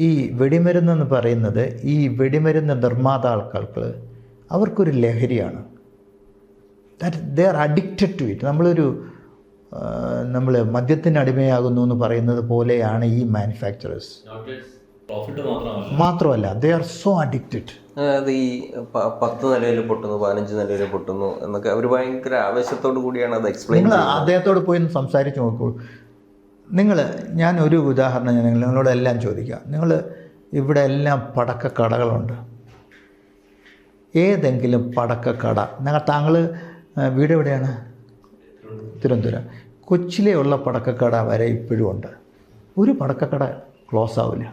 ഈ വെടിമരുന്നെന്ന് പറയുന്നത് ഈ വെടിമരുന്ന് നിർമ്മാതാക്കൾക്ക് അവർക്കൊരു ലഹരിയാണ്. That they are addicted to it. നമ്മൾ മദ്യത്തിന് അടിമയാകുന്നു എന്ന് പറയുന്നത് പോലെയാണ് ഈ മാനുഫാക്ചറേഴ്സ്. മാത്രമല്ല, ദേ ആർ സോ അഡിക്റ്റഡ്. അതായത് ഈ 10 നിലയിൽ പൊട്ടുന്നു, 15 നിലയിൽ പൊട്ടുന്നു എന്നൊക്കെ അവർ ഭയങ്കര ആവേശത്തോടു കൂടിയാണ് അത് എക്സ്പ്ലെയിൻ നിങ്ങൾ അദ്ദേഹത്തോട് പോയി ഒന്ന് സംസാരിച്ച് നോക്കൂ. ഞാൻ ഒരു ഉദാഹരണം നിങ്ങളോട് എല്ലാം ചോദിക്കാം. നിങ്ങൾ ഇവിടെ എല്ലാം പടക്കക്കടകളുണ്ട്. ഏതെങ്കിലും പടക്കക്കട, താങ്കൾ വീട് എവിടെയാണ്? തിരുവനന്തപുരം. കൊച്ചിലെ ഉള്ള പടക്കക്കട വരെ ഇപ്പോഴും ഉണ്ട്. ഒരു പടക്കക്കട ക്ലോസ് ആവില്ല.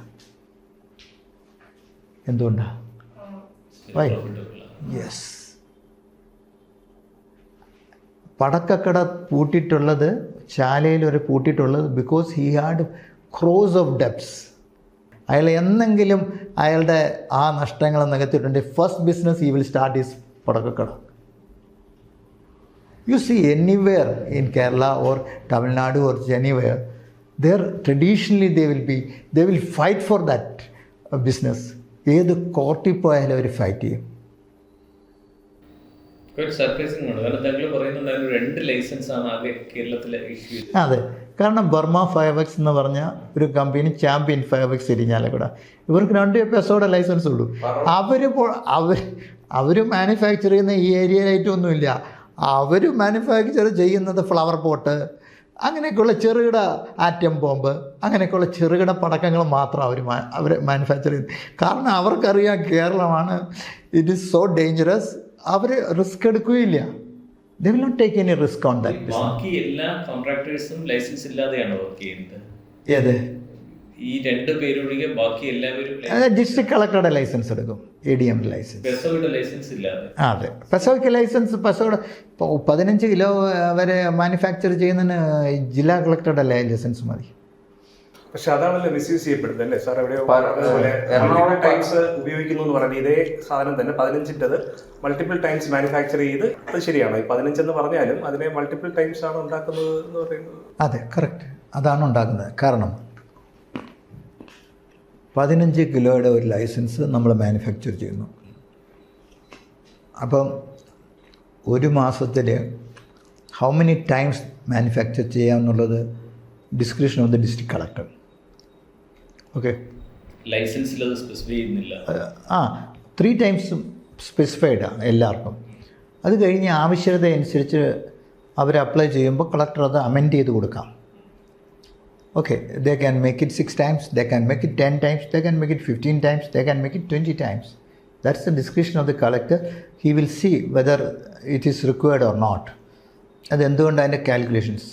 എന്തുകൊണ്ടാണ്? വൈ? യെസ്. പടക്കക്കട പൂട്ടിയിട്ടുള്ളത്, ശാലയിൽ വരെ പൂട്ടിയിട്ടുള്ളത് because he had crores of debts. അയാൾ എന്നെങ്കിലും അയാളുടെ ആ നഷ്ടങ്ങൾ നികത്തിയിട്ടുണ്ട്. First business he will start is പടക്കക്കട. You see anywhere in Kerala or Tamil Nadu or anywhere, there traditionally they will fight for that business. ഏത് കോർട്ടിൽ പോയാലും അവർ ഫൈറ്റ് ചെയ്യും. അതെ, കാരണം ബർമ ഫയർവർക്സ് എന്ന് പറഞ്ഞ ഒരു കമ്പനി, ചാമ്പ്യൻ ഫയർവർക്സ് ഇരിഞ്ഞാലക്കുട, ഇവർക്ക് 2 എപ്പിസോഡ് ലൈസൻസ് ഉള്ളൂ. അവർ മാനുഫാക്ചർ ചെയ്യുന്ന ഈ ഏരിയയിലായിട്ടൊന്നുമില്ല. അവർ മാനുഫാക്ചർ ചെയ്യുന്നത് ഫ്ലവർ പോട്ട്, അങ്ങനെയൊക്കെയുള്ള ചെറുകിട ആറ്റം ബോംബ്, അങ്ങനെയൊക്കെയുള്ള ചെറുകിട പടക്കങ്ങൾ മാത്രം അവർ മാനുഫാക്ചർ ചെയ്തു. കാരണം അവർക്കറിയാം കേരളമാണ്, ഇറ്റ് ഈസ് സോ ഡേഞ്ചറസ്. അവർ റിസ്ക് എടുക്കുകയില്ല. They will not take any risk on that. ബാക്കി എല്ലാ കോൺട്രാക്ടേഴ്സും ലൈസൻസ് ഇല്ലാതെയാണ് വർക്ക് ചെയ്യുന്നത്. ഏത്? ഈ 2 പേരൊഴികെ ബാക്കി എല്ലാവരും ഡിസ്ട്രിക്ട് കളക്ടറുടെ ലൈസൻസ് എടുക്കും, ADM ലൈസൻസ്. പെസോയുടെ ലൈസൻസ് ഇല്ലാതെ. അതെ, പെസോയ്ക്ക് ലൈസൻസ്, പെസോയുടെ 15 കിലോ വരെ മാനുഫാക്ചർ ചെയ്യുന്നതിന് ജില്ലാ കളക്ടറുടെ ലൈസൻസ് മതി. പക്ഷെ അതാണല്ലോ മിസ്യൂസ് ചെയ്യപ്പെടുന്നത് അല്ലേ സാർ? എവിടെയോ മൾട്ടിപ്പിൾ ടൈംസ് ഉപയോഗിക്കുന്നു എന്ന് പറഞ്ഞാൽ ഇതേ സാധനം തന്നെ 15 മൾട്ടിപ്പിൾ ടൈംസ് മാനുഫാക്ചർ ചെയ്ത്, അത് ശരിയാണോ? ഈ 15 എന്ന് പറഞ്ഞാലും അതിനെ മൾട്ടിപ്പിൾ ടൈംസ് ആണ് ഉണ്ടാക്കുന്നത് എന്ന് പറയുന്നത്. അതെ, കറക്റ്റ്, അതാണ് ഉണ്ടാക്കുന്നത്. കാരണം 15 കിലോയുടെ ഒരു ലൈസൻസ് നമ്മൾ മാനുഫാക്ചർ ചെയ്യുന്നു. അപ്പം ഒരു മാസത്തിൽ ഹൗ മെനി ടൈംസ് മാനുഫാക്ചർ ചെയ്യാമെന്നുള്ളത് description of the district collector. Okay, ലൈസൻസിൽ അത് സ്പെസിഫൈ ചെയ്യുന്നില്ല. 3 ടൈംസ് സ്പെസിഫൈഡാണ് എല്ലാവർക്കും. അത് കഴിഞ്ഞ് ആവശ്യകത അനുസരിച്ച് അവർ അപ്ലൈ ചെയ്യുമ്പോൾ കളക്ടർ അത് അമെൻഡ് ചെയ്ത് കൊടുക്കാം. Okay, they can make it 6 times, they can make it 10 times, they can make it 15 times, they can make it 20 times. That's the discretion of the collector. He will see whether it is required or not. അത് എന്തുകൊണ്ട് അതിൻ്റെ calculations.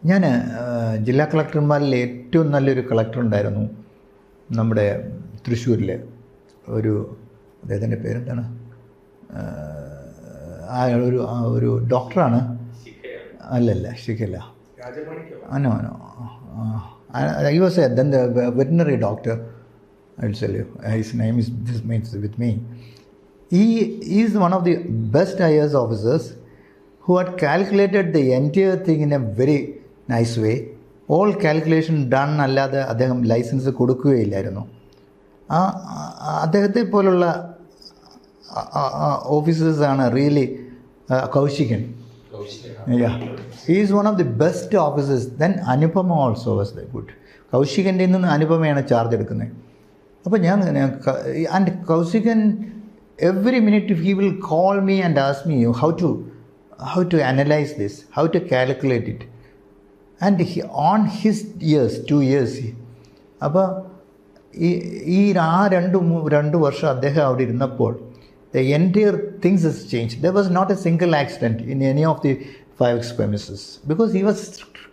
ഞാൻ ജില്ലാ കളക്ടർമാരിൽ ഏറ്റവും നല്ലൊരു collector ഉണ്ടായിരുന്നു നമ്മുടെ തൃശ്ശൂരിൽ. അദ്ദേഹത്തിൻ്റെ പേരെന്താണ്? ഒരു ഡോക്ടറാണ്. അല്ലല്ല, ശരിക്കല്ല. No. He was then the veterinary doctor. I'll tell you. His name is with me. He is one of the best IAS officers who had calculated the entire thing in a very nice way. All calculation done അല്ലാതെ അദ്ദേഹം licence കൊടുക്കുകയില്ലായിരുന്നു. അദ്ദേഹത്തെ പോലുള്ള ഓഫീസേഴ്സാണ് really Kaushikan. Yeah, he is one of the best officers. Then Anupama also was very good. കൗശികൻ്റെ നിന്ന് അനുപമയാണ് charge എടുക്കുന്നത്. അപ്പോൾ and Kausikan every minute he will call me and ask me how to analyze this, how to calculate it. And on his years, 2 years, അപ്പോൾ ഈ 2 വർഷം അദ്ദേഹം അവിടെ ഇരുന്നപ്പോൾ the entire things has changed. There was not a single accident in any of the fireworks premises because he was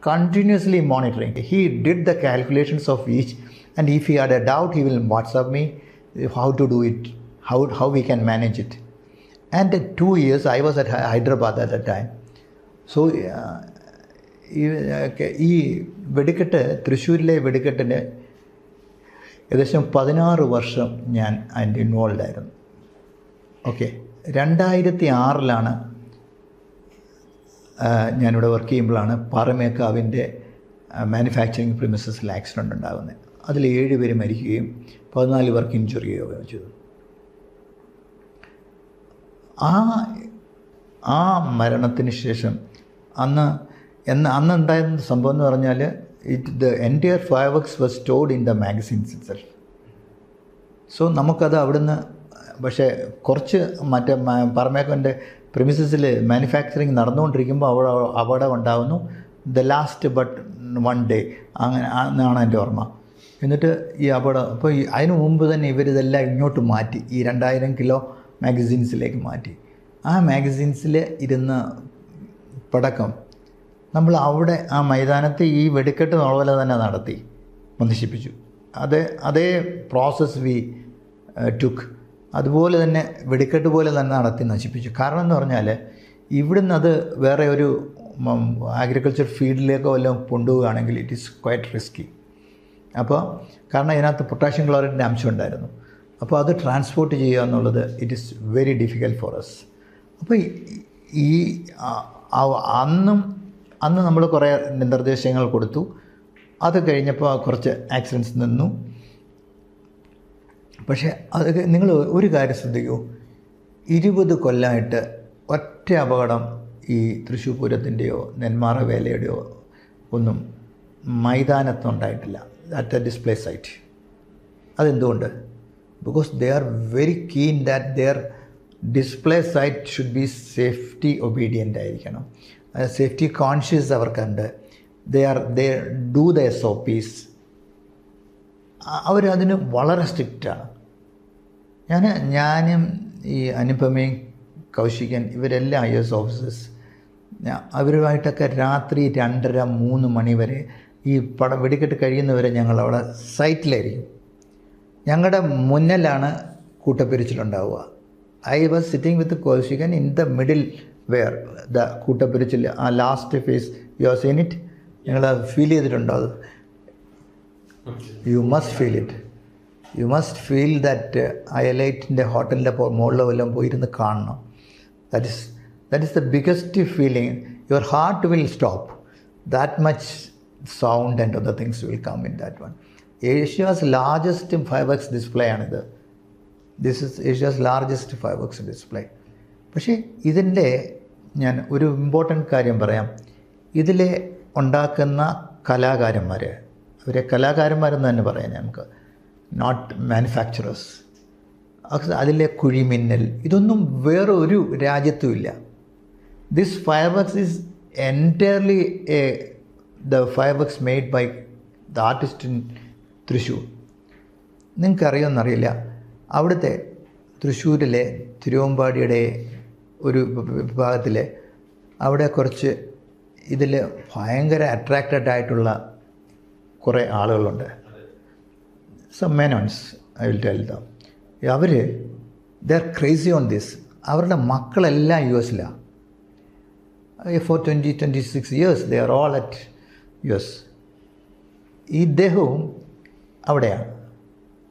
continuously monitoring. He did the calculations of each, and if he had a doubt, he will WhatsApp me how to do it, how we can manage it. And 2 years I was at Hyderabad at that time. So ഈ വെടിക്കെട്ട്, തൃശ്ശൂരിലെ വെടിക്കെട്ടിന് ഏകദേശം 16 വർഷം ഞാൻ അതിൻ്റെ involve ആയിരുന്നു. Okay, 2006 ഞാനിവിടെ work ചെയ്യുമ്പോഴാണ് പാറമേക്കാവിൻ്റെ മാനുഫാക്ചറിങ് പ്രിമിസസിൽ ആക്സിഡൻ്റ് ഉണ്ടാകുന്നത്. അതിൽ 7 പേര് മരിക്കുകയും 14 പേർക്ക് ഇഞ്ചുറി ചെയ്യുകയും ചെയ്തു. ആ മരണത്തിന് ശേഷം അന്ന് ഉണ്ടായിരുന്ന സംഭവം എന്ന് പറഞ്ഞാൽ the entire fireworks was stored in the magazines itself. So നമുക്കത് അവിടുന്ന്, പക്ഷേ കുറച്ച് മറ്റേ പറമേക്കൻ്റെ പ്രിമിസസിൽ മാനുഫാക്ചറിങ് നടന്നുകൊണ്ടിരിക്കുമ്പോൾ അവിടെ അപകടം ഉണ്ടാകുന്നു. ദ ലാസ്റ്റ് ബട്ട് 1 ഡേ അങ്ങനെ എന്നാണ് എൻ്റെ ഓർമ്മ. എന്നിട്ട് ഈ അപകടം, അപ്പോൾ അതിനു മുമ്പ് തന്നെ ഇവരിതെല്ലാം ഇങ്ങോട്ട് മാറ്റി, ഈ 2000 കിലോ മാഗസീൻസിലേക്ക് മാറ്റി. ആ മാഗസീൻസിൽ ഇരുന്ന പടക്കം നമ്മൾ അവിടെ ആ മൈതാനത്ത് ഈ വെടിക്കെട്ട് പോലെ തന്നെ നടത്തി നശിപ്പിച്ചു. അതേ പ്രോസസ്സ് വി ടുക്ക്, അതുപോലെ തന്നെ വെടിക്കെട്ട് പോലെ തന്നെ നടത്തി നശിപ്പിച്ചു. കാരണം എന്ന് പറഞ്ഞാൽ ഇവിടുന്ന് അത് വേറെ ഒരു അഗ്രികൾച്ചർ ഫീൽഡിലേക്കോ വല്ലതും കൊണ്ടുപോവുകയാണെങ്കിൽ ഇറ്റ് ഈസ് ക്വൈറ്റ് റിസ്കി. അപ്പോൾ കാരണം ഇതിനകത്ത് പൊട്ടാഷ്യം ക്ലോറൈഡിൻ്റെ അംശം ഉണ്ടായിരുന്നു. അപ്പോൾ അത് ട്രാൻസ്പോർട്ട് ചെയ്യുക എന്നുള്ളത് it is very difficult for us. അപ്പോൾ ഈ അന്ന് നമ്മൾ കുറേ നിർദ്ദേശങ്ങൾ കൊടുത്തു. അത് കഴിഞ്ഞപ്പോൾ കുറച്ച് ആക്സിഡൻറ്റ്സ് നിന്നു. പക്ഷേ അത് നിങ്ങൾ ഒരു കാര്യം ശ്രദ്ധിക്കൂ, 20 കൊല്ലമായിട്ട് ഒറ്റ അപകടം ഈ തൃശ്ശൂർ പൂരത്തിൻ്റെയോ നെന്മാറ വേലയുടെയോ ഒന്നും മൈതാനത്തുണ്ടായിട്ടില്ല, അറ്റ് എ ഡിസ്പ്ലേ സൈറ്റ്. അതെന്തുകൊണ്ട്? Because they are very keen that their display site should be safety obedient ആയിരിക്കണം, സേഫ്റ്റി കോൺഷ്യസ് അവർക്കുണ്ട്. They do the SOPs. അവരതിന് വളരെ സ്ട്രിക്റ്റാണ്. ഞാനും ഈ അനുപമയും കൗശികൻ ഇവരെല്ലാം IAS ഓഫീസേഴ്സ്. അവരുമായിട്ടൊക്കെ രാത്രി 2:30-3 മണി വരെ ഈ വെടിക്കെട്ട് കഴിയുന്നവരെ ഞങ്ങളവിടെ സൈറ്റിലായിരിക്കും. ഞങ്ങളുടെ മുന്നിലാണ് കൂട്ടപ്പിരിച്ചിലുണ്ടാവുക. I was sitting with Kaushikan in the middle where the കൂട്ടപ്പിരിച്ചിൽ, ആ last phase. You are seen it? നിങ്ങൾ ഫീൽ ചെയ്തിട്ടുണ്ടോ? അത് you must feel it. You must feel that അയലൈറ്റിൻ്റെ ഹോട്ടലിൻ്റെ മുകളിൽ വല്ലതും പോയിരുന്ന് കാണണം. That is the biggest feeling. Your heart will stop. That much sound and other things will come in that one. Asia's largest fireworks display ആണിത്. This is Asia's largest fireworks display. പക്ഷേ ഇതിൻ്റെ ഞാൻ ഒരു ഇമ്പോർട്ടൻ്റ് കാര്യം പറയാം. ഇതിലെ ഉണ്ടാക്കുന്ന കലാകാരന്മാർ, അവരെ കലാകാരന്മാരെന്ന് തന്നെ പറയാം നമുക്ക്, നോട്ട് മാനുഫാക്ചറേഴ്സ്. അതിലെ കുഴിമിന്നൽ ഇതൊന്നും വേറെ ഒരു രാജ്യത്തുമില്ല. This fireworks is entirely the fireworks made by the artist in Thrissur. നിങ്ങൾക്കറിയുമെന്നറിയില്ല, അവിടുത്തെ തൃശ്ശൂരിലെ തിരുവമ്പാടിയുടെ ഒരു വിഭാഗത്തിൽ അവിടെ കുറച്ച് ഇതിൽ ഭയങ്കര അട്രാക്റ്റഡ് ആയിട്ടുള്ള കുറേ ആളുകളുണ്ട്. Some Menons, I will tell them. അവർ they are crazy on this. അവരുടെ മക്കളെല്ലാം US-ലാണ്. For 26 years they are all at US. ഇദ്ദേഹവും അവിടെയാണ്.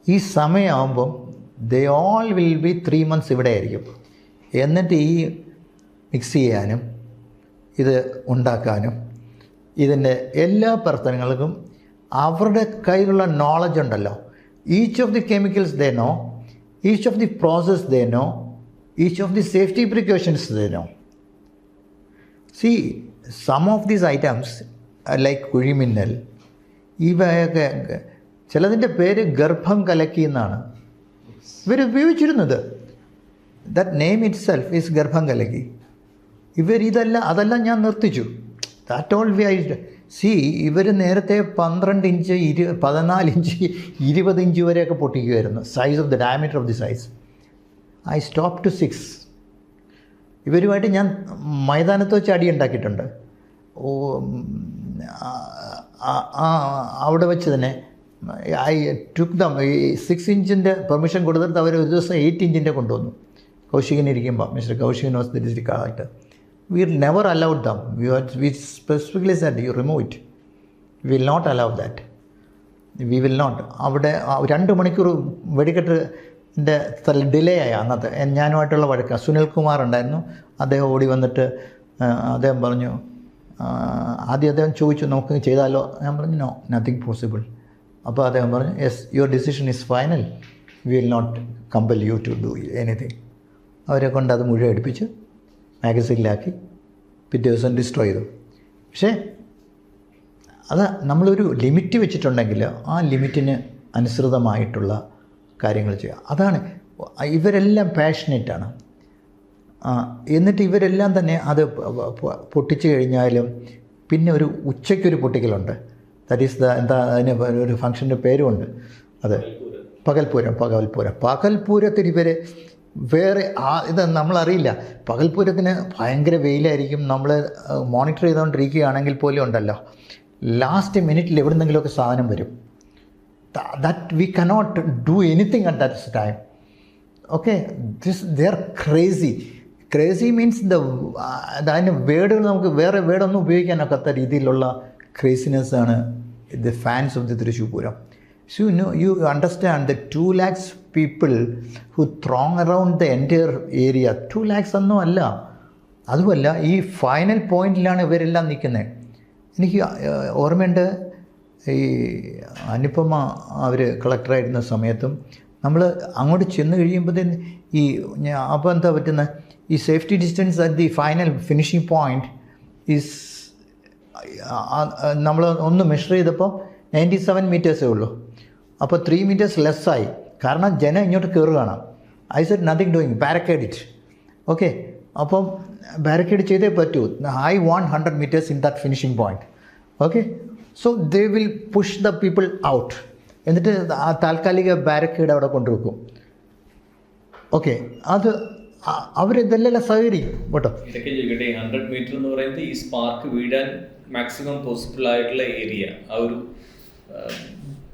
ഈ സമയമാകുമ്പം they all will be 3 months ഇവിടെ ആയിരിക്കും. എന്നിട്ട് ഈ മിക്സ് ചെയ്യാനും ഇത് ഉണ്ടാക്കാനും ഇതിൻ്റെ എല്ലാ പ്രവർത്തനങ്ങൾക്കും അവരുടെ കയ്യിലുള്ള നോളജ് ഉണ്ടല്ലോ. Each of the chemicals they know, each of the process they know, each of the safety precautions they know. See some of these items like കുഴിമിന്നൽ, ഇവയൊക്കെ ചിലതിൻ്റെ പേര് ഗർഭം കലക്കി എന്നാണ് ഇവർ ഉപയോഗിച്ചിരുന്നത്. That name itself is ഗർഭം കലക്കി. അതെല്ലാം ഞാൻ നിർത്തിച്ചു. That all we I see. ഇവർ നേരത്തെ 12 ഇഞ്ച് 14 ഇഞ്ച് 20 ഇഞ്ച് വരെയൊക്കെ പൊട്ടിക്കുമായിരുന്നു, size of the diameter of the size. I stop to 6. ഇവരുമായിട്ട് ഞാൻ മൈതാനത്ത് വെച്ച് അടി ഉണ്ടാക്കിയിട്ടുണ്ട്. അവിടെ വെച്ച് തന്നെ ഐ ടുക്ക് ദം. ഈ 6 ഇഞ്ചിൻ്റെ പെർമിഷൻ കൊടുത്തിട്ട് അവർ ഒരു ദിവസം 8 ഇഞ്ചിൻ്റെ കൊണ്ടുവന്നു. കൗശികൻ ഇരിക്കുമ്പോൾ mister Kaushikan was the district collector. We never allowed them. We specifically said you remove it. We will not allow that. We will not. അവിടെ 2 മണിക്കൂർ വെടിക്കെട്ടിൻ്റെ ഡിലേ ആയി അന്നത്തെ. ഞാനുമായിട്ടുള്ള വഴക്ക്. സുനിൽകുമാർ ഉണ്ടായിരുന്നു. അദ്ദേഹം ഓടി വന്നിട്ട് അദ്ദേഹം പറഞ്ഞു, ആദ്യം അദ്ദേഹം ചോദിച്ചു നമുക്ക് ചെയ്താലോ. ഞാൻ പറഞ്ഞു നോ, നത്തിങ് പോസിബിൾ. അപ്പോൾ അദ്ദേഹം പറഞ്ഞു, yes, your decision is final, we will not compel you to do anything. അവരെ കൊണ്ട് അത് മുഴുവൻ എടുപ്പിച്ച് മാഗസീനിലാക്കി പിറ്റേ ദിവസം ഡിസ്ട്രോയ് ചെയ്തു. പക്ഷേ അത് നമ്മളൊരു ലിമിറ്റ് വെച്ചിട്ടുണ്ടെങ്കിൽ ആ ലിമിറ്റിന് അനുസൃതമായിട്ടുള്ള കാര്യങ്ങൾ ചെയ്യുക. അതാണ് ഇവരെല്ലാം പാഷനേറ്റാണ്. എന്നിട്ട് ഇവരെല്ലാം തന്നെ അത് പൊട്ടിച്ചു കഴിഞ്ഞാലും പിന്നെ ഒരു ഉച്ചയ്ക്കൊരു പൊട്ടിക്കലുണ്ട്. ദാറ്റ് ഈസ് എന്താ അതിന് ഒരു ഫംഗ്ഷൻ്റെ പേരുമുണ്ട്, അത് പകൽപൂരത്തിന് ഇവർ വേറെ ഇത് നമ്മളറിയില്ല. പകൽപൂരത്തിന് ഭയങ്കര വെയിലായിരിക്കും. നമ്മൾ മോണിറ്റർ ചെയ്തുകൊണ്ടിരിക്കുകയാണെങ്കിൽ പോലും ഉണ്ടല്ലോ, ലാസ്റ്റ് മിനിറ്റിൽ എവിടുന്നെങ്കിലുമൊക്കെ സാധനം വരും. That we cannot do anything at that time. Okay, they are crazy means അതിൻ്റെ വേർഡുകൾ നമുക്ക് വേറെ വേർഡൊന്നും ഉപയോഗിക്കാനൊക്കാത്ത രീതിയിലുള്ള ക്രേസിനെസ്സാണ് the fans of the Thrissur Pooram. So you understand that 2 lakhs people who throng around the entire area, 2 lakhs ഒന്നും അല്ല. അതുമല്ല, ഈ ഫൈനൽ പോയിന്റിലാണ് ഇവരെല്ലാം നിൽക്കുന്നത്. എനിക്ക് ഓർമ്മയുണ്ട്, ഈ അനുപമ അവർ കളക്ടറായിരുന്ന സമയത്തും നമ്മൾ അങ്ങോട്ട് ചെന്ന് കഴിയുമ്പോഴത്തേന് അപ്പോൾ എന്താ പറ്റുന്നത്, ഈ safety distance at the final finishing point is നമ്മൾ ഒന്ന് മെഷർ ചെയ്തപ്പോൾ 97 മീറ്റേഴ്സേ ഉള്ളൂ. അപ്പോൾ 3 മീറ്റേഴ്സ് ലെസ്സായി, കാരണം ജനം ഇങ്ങോട്ട് കയറുകയാണ്. I said nothing doing, barricade it. Okay, അപ്പം ബാരക്കേഡ് ചെയ്തേ പറ്റൂ. I want 100 metres in that finishing point. Okay, so they will push the people out. എന്നിട്ട് ആ താൽക്കാലിക ബാരക്കേഡ് അവിടെ കൊണ്ടുവെക്കും. ഓക്കെ, അത് അവരിതെല്ലാം സഹകരിക്കും കേട്ടോ. ഇതൊക്കെ ചോദിക്കട്ടെ, 100 മീറ്റർ എന്ന് പറയുന്നത് ഈ സ്പാർക്ക് വീഴാൻ മാക്സിമം പോസിബിൾ ആയിട്ടുള്ള ഏരിയ, ആ ഒരു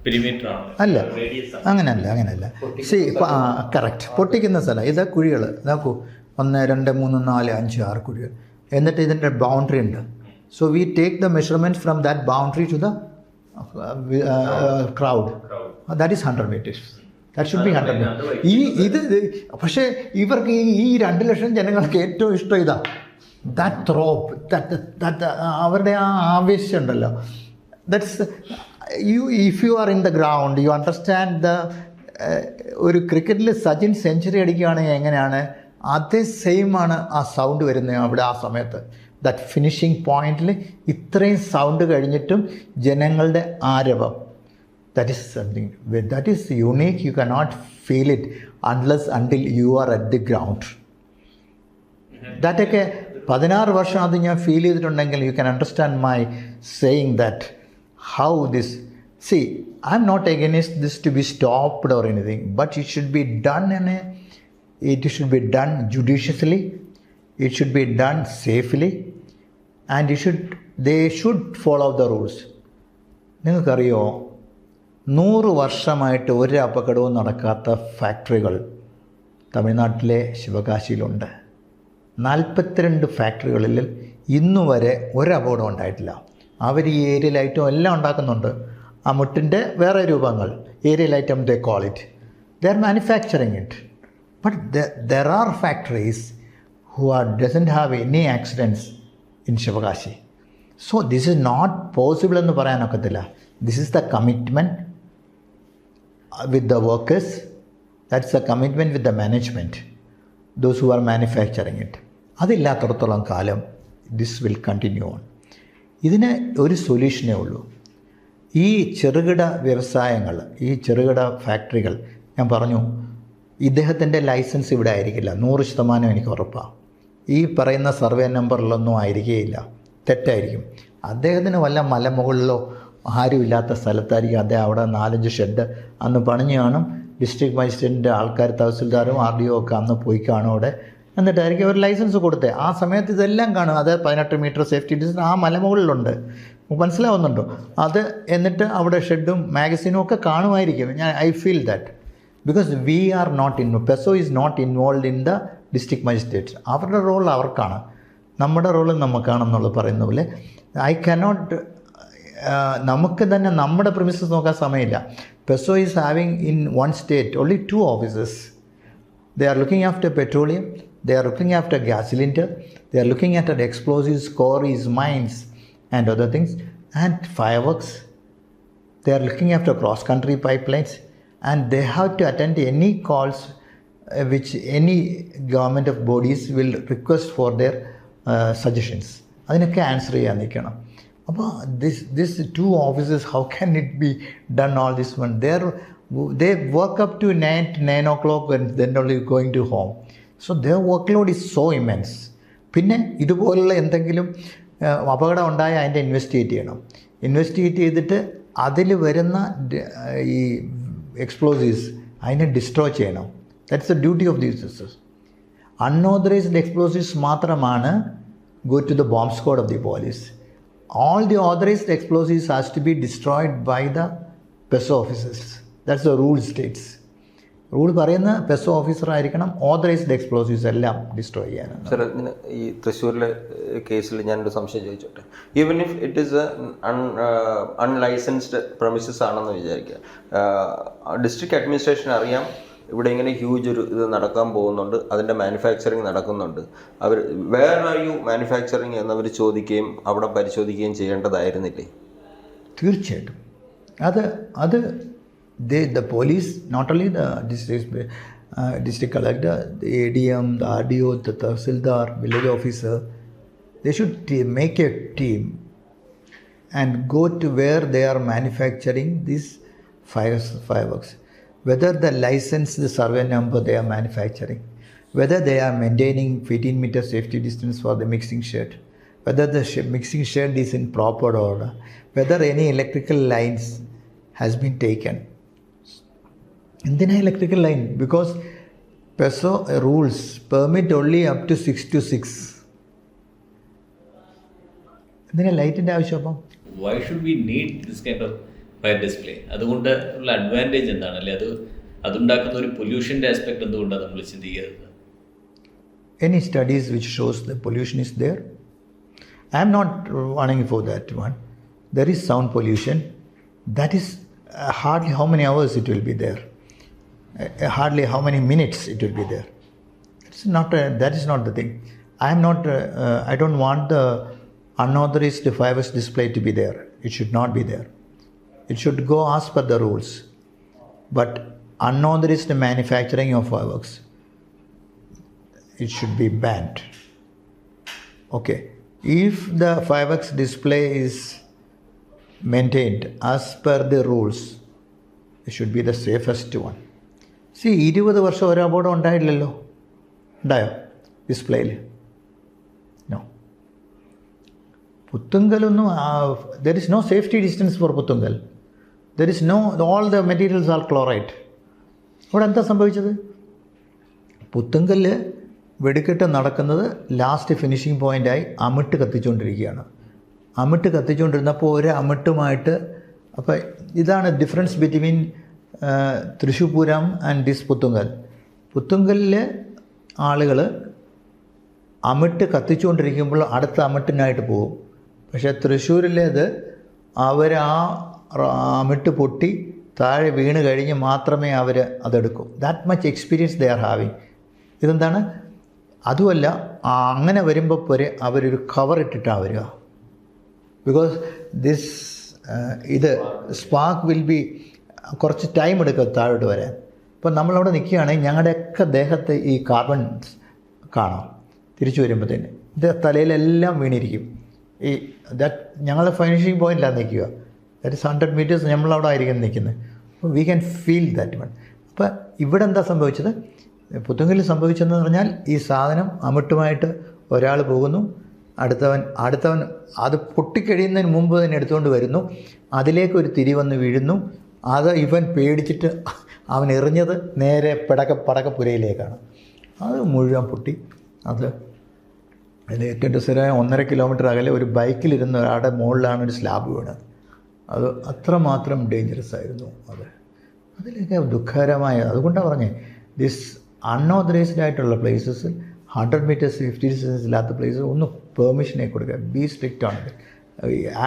പെരിമീറ്റർ ആണ്. അല്ല, അങ്ങനെയല്ല. കറക്റ്റ്, പൊട്ടിക്കുന്ന സ്ഥലം ഇത് കുഴികൾ നോക്കൂ, 1 2 3 4 5 6 കുഴികൾ. എന്നിട്ട് ഇതിൻ്റെ ബൗണ്ടറി ഉണ്ട്. So we take the measurement from that boundary to the crowd. That is 100 meters. That should be 100 meter. പക്ഷേ ഇവർക്ക് ഈ 2 ലക്ഷം ജനങ്ങൾക്ക് ഏറ്റവും ഇഷ്ടം ഇതാ, ദാറ്റ് ത്രോപ്പ്, ദാറ്റ് അവരുടെ ആ ആവേശം ഉണ്ടല്ലോ. That's if you are in the ground you understand the ഒരു ക്രിക്കറ്റിൽ സച്ചിൻ സെഞ്ചുറി അടിക്കുകയാണെങ്കിൽ എങ്ങനെയാണ്, അതേ സെയിമാണ് ആ സൗണ്ട് വരുന്നത് അവിടെ ആ സമയത്ത്. ദാറ്റ് ഫിനിഷിംഗ് പോയിന്റിൽ ഇത്രയും സൗണ്ട് കഴിഞ്ഞിട്ടും ജനങ്ങളുടെ ആരവം, that is something that is unique. You cannot feel it until you are at the ground. ദാറ്റൊക്കെ 16 വർഷം അത് ഞാൻ ഫീൽ ചെയ്തിട്ടുണ്ടെങ്കിൽ you can understand my saying that how this, see, I'm not against this to be stopped or anything, but it should be done judiciously, it should be done safely, and they should follow the rules. നിങ്ങൾക്കറിയോ, 100 വർഷമായിട്ട് ഒരു അപകടവും നടക്കാത്ത ഫാക്ടറികൾ തമിഴ്നാട്ടിലെ ശിവകാശിയിലുണ്ട്. 42 ഫാക്ടറികളിൽ ഇന്നുവരെ ഒരു അപകടം ഉണ്ടായിട്ടില്ല. അവർ ഈ ഏരിയൽ ഐറ്റം എല്ലാം ഉണ്ടാക്കുന്നുണ്ട്. ആ മുട്ടിൻ്റെ വേറെ രൂപങ്ങൾ, aerial item they call it, they are manufacturing it. But there are factories who doesn't have any accidents in Sivakasi. So this is not possible എന്ന് പറയാനൊക്കത്തില്ല. This is the commitment with the workers, that's the commitment with the management, those who are manufacturing it. അതില്ലാത്തടത്തോളം കാലം this will continue on. ഇതിന് ഒരു സൊല്യൂഷനേ ഉള്ളൂ. ഈ ചെറുകിട വ്യവസായങ്ങൾ, ഈ ചെറുകിട ഫാക്ടറികൾ, ഞാൻ പറഞ്ഞു ഇദ്ദേഹത്തിൻ്റെ ലൈസൻസ് ഇവിടെ ആയിരിക്കില്ല, 100% എനിക്ക് ഉറപ്പാണ്. ഈ പറയുന്ന സർവേ നമ്പറിലൊന്നും ആയിരിക്കുകയില്ല, തെറ്റായിരിക്കും. അദ്ദേഹത്തിന് വല്ല മലമുകളിലോ ആരുമില്ലാത്ത സ്ഥലത്തായിരിക്കും അദ്ദേഹം അവിടെ 4-5 ഷെഡ് അന്ന് പണിഞ്ഞ് കാണും. ഡിസ്ട്രിക്ട് മജിസ്ട്രേറ്റിൻ്റെ ആൾക്കാർ, തഹസിൽദാരും RDO ഒക്കെ അന്ന് പോയി കാണും അവിടെ. എന്നിട്ടായിരിക്കും അവർ ലൈസൻസ് കൊടുത്തത്. ആ സമയത്ത് ഇതെല്ലാം കാണും. അത് 18 മീറ്റർ സേഫ്റ്റി ഡിസ്റ്റൻസ് ആ മലമുകളിലുണ്ട്. മനസ്സിലാവുന്നുണ്ടോ? അത് എന്നിട്ട് അവിടെ ഷെഡും മാഗസീനും ഒക്കെ കാണുമായിരിക്കും. I feel that because we are not PESO is not involve in the district magistrate. അവരുടെ റോൾ അവർക്കാണ്, നമ്മുടെ റോൾ നമുക്കാണെന്നുള്ളത് പറയുന്ന പോലെ. ഐ കനോട്ട്, നമുക്ക് തന്നെ നമ്മുടെ പ്രിമിസസ് നോക്കാൻ സമയമില്ല. Peso is having in one state only 2 offices. They are looking after petroleum, they are looking after gas cylinder, they are looking after explosives, quarries, mines and other things, and fireworks. they are looking after cross-country pipelines, and they have to attend any calls which any government of bodies will request for their suggestions. അതിനൊക്കെ answer ചെയ്യാൻ നിൽക്കണം. അപ്പോൾ this two officers, how can it be done all this one? They work up to 9 o'clock and then only going to home. So their workload is so immense. പിന്നെ ഇതുപോലുള്ള എന്തെങ്കിലും അപകടം ഉണ്ടായാൽ അതിൻ്റെ ഇൻവെസ്റ്റിഗേറ്റ് ചെയ്യണം. ഇൻവെസ്റ്റിഗേറ്റ് ചെയ്തിട്ട് അതിൽ വരുന്ന ഈ എക്സ്പ്ലോസീവ്സ് അതിനെ ഡിസ്ട്രോയ് ചെയ്യണം. That's the duty of these sisters. Unauthorised explosives മാത്രമാണ് go to the bomb squad of the police. All the authorized explosives has to be destroyed by the PESO officers. That's the rule states. Rule പറയുന്ന peso officer ആയിരിക്കണം authorised explosives എല്ലാം destroy ചെയ്യാനാണ്. Sir, ഈ തൃശ്ശൂരിലെ കേസിൽ ഞാനൊരു സംശയം ചോദിച്ചോട്ടെ. Even if it is unlicensed premises ആണെന്ന് വിചാരിക്കുക, ഡിസ്ട്രിക്ട് അഡ്മിനിസ്ട്രേഷൻ അറിയാം ഇവിടെ ഇങ്ങനെ ഹ്യൂജ് ഒരു ഇത് നടക്കാൻ പോകുന്നുണ്ട്, അതിൻ്റെ മാനുഫാക്ചറിങ് നടക്കുന്നുണ്ട്, അവർ വേർ ആർ യു മാനുഫാക്ചറിങ് എന്നവർ ചോദിക്കുകയും അവിടെ പരിശോധിക്കുകയും ചെയ്യേണ്ടതായിരുന്നില്ലേ? തീർച്ചയായിട്ടും അത് the police, not only the district collector, the ADM, the RDO, the Tahsildar, village officer, they should make a team and go to where they are manufacturing these fireworks. Whether the license, the survey number they are manufacturing, whether they are maintaining 15-meter safety distance for the mixing shed, whether the mixing shed is in proper order, whether any electrical lines has been taken. എന്തിനാ electrical line? Because PESO rules permit only up to 6 to 6. എന്തിനാ ലൈറ്റിൻ്റെ ആവശ്യം? അപ്പം why should we need this kind of fire display? അതുകൊണ്ട് ഉള്ള advantage എന്താണ്? അല്ലെ അതുണ്ടാക്കുന്ന ഒരു പൊല്യൂഷൻ്റെ ആസ്പെക്ട് എന്തുകൊണ്ടാണ് നമ്മൾ ചിന്തിക്കുന്നത്? Any studies which shows the pollution is there? I am not warning for that one. There is sound pollution. That is hardly how many hours it will be there. Hardly how many minutes it will be there. That is not the thing. I don't want the unauthorized fireworks display to be there. It should not be there. It should go as per the rules. But unauthorized manufacturing of fireworks, it should be banned. Okay. If the fireworks display is maintained as per the rules, it should be the safest one. See, 20 വർഷം ഒരു അപകടം ഉണ്ടായില്ലല്ലോ. ഉണ്ടായോ ഡിസ്പ്ലേയിൽ? No. പുത്തുങ്കലൊന്നും there is no safety distance for Puttingal. There is no, all the materials are chloride. അവിടെ എന്താ സംഭവിച്ചത്? പുത്തുങ്കല് വെടിക്കെട്ട് നടക്കുന്നത് ലാസ്റ്റ് ഫിനിഷിംഗ് പോയിൻ്റായി അമിട്ട് കത്തിച്ചുകൊണ്ടിരിക്കുകയാണ്. അമിട്ട് കത്തിച്ചുകൊണ്ടിരുന്നപ്പോൾ ഒരു അമിട്ടുമായിട്ട്, അപ്പോൾ ഇതാണ് difference between Thrissur Pooram and this Puttingal. പുത്തുങ്കലിലെ ആളുകൾ അമിട്ട് കത്തിച്ചുകൊണ്ടിരിക്കുമ്പോൾ അടുത്ത അമിട്ടിനായിട്ട് പോകും. പക്ഷേ തൃശ്ശൂരിലേത് അവർ അമിട്ട് പൊട്ടി താഴെ വീണ് കഴിഞ്ഞ് മാത്രമേ അവർ അതെടുക്കൂ. That much experience they are having. ഇതെന്താണ്? അതുമല്ല, അങ്ങനെ വരുമ്പോൾ പോരെ അവരൊരു കവർ ഇട്ടിട്ടാണ് വരിക. ബിക്കോസ് ദിസ് ഇത് സ്പാർക്ക് വിൽ ബി കുറച്ച് ടൈം എടുക്കും താഴോട്ട് വരാൻ. ഇപ്പം നമ്മളവിടെ നിൽക്കുകയാണെങ്കിൽ ഞങ്ങളുടെയൊക്കെ ദേഹത്ത് ഈ കാർബൺ കാണാം. തിരിച്ചു വരുമ്പോഴത്തേന് ഇത് തലയിലെല്ലാം വീണിരിക്കും. ഈ ഞങ്ങളുടെ ഫിനിഷിംഗ് പോയിന്റിലാണ് നിൽക്കുക. ദാറ്റ് ഇസ് 100 meters നമ്മളവിടെ ആയിരിക്കും നിൽക്കുന്നത്. അപ്പോൾ we can feel that one. അപ്പോൾ ഇവിടെ എന്താ സംഭവിച്ചത്? പുത്തുങ്കലിൽ സംഭവിച്ചതെന്ന് പറഞ്ഞാൽ ഈ സാധനം അമിട്ടുമായിട്ട് ഒരാൾ പോകുന്നു, അടുത്തവൻ അത് പൊട്ടിക്കഴിയുന്നതിന് മുമ്പ് തന്നെ എടുത്തുകൊണ്ട് വരുന്നു, അതിലേക്കൊരു തിരി വന്ന് വീഴുന്നു. അത് ഇവൻ പേടിച്ചിട്ട് അവൻ എറിഞ്ഞത് നേരെ പടക്കപ്പുരയിലേക്കാണ്. അത് മുഴുവൻ പൊട്ടി. അതിൽ ഏറ്റവും രസകരമായ 1.5 kilometer അകലെ ഒരു ബൈക്കിലിരുന്ന ഒരാളുടെ മുകളിലാണ് ഒരു സ്ലാബ് വീണത്. അത് അത്രമാത്രം ഡേഞ്ചറസ് ആയിരുന്നു. അതിലൊക്കെ ദുഃഖകരമായ, അതുകൊണ്ടാണ് പറഞ്ഞത് ദിസ് അൺഓതറൈസ്ഡ് ആയിട്ടുള്ള പ്ലേസസിൽ 100 meters സേഫ്റ്റി ഡിസ്റ്റൻസ് ഇല്ലാത്ത പ്ലേസ് ഒന്ന് പെർമിഷനെ കൊടുക്കുക. ബി സ്ട്രിക്റ്റ് ആണ്.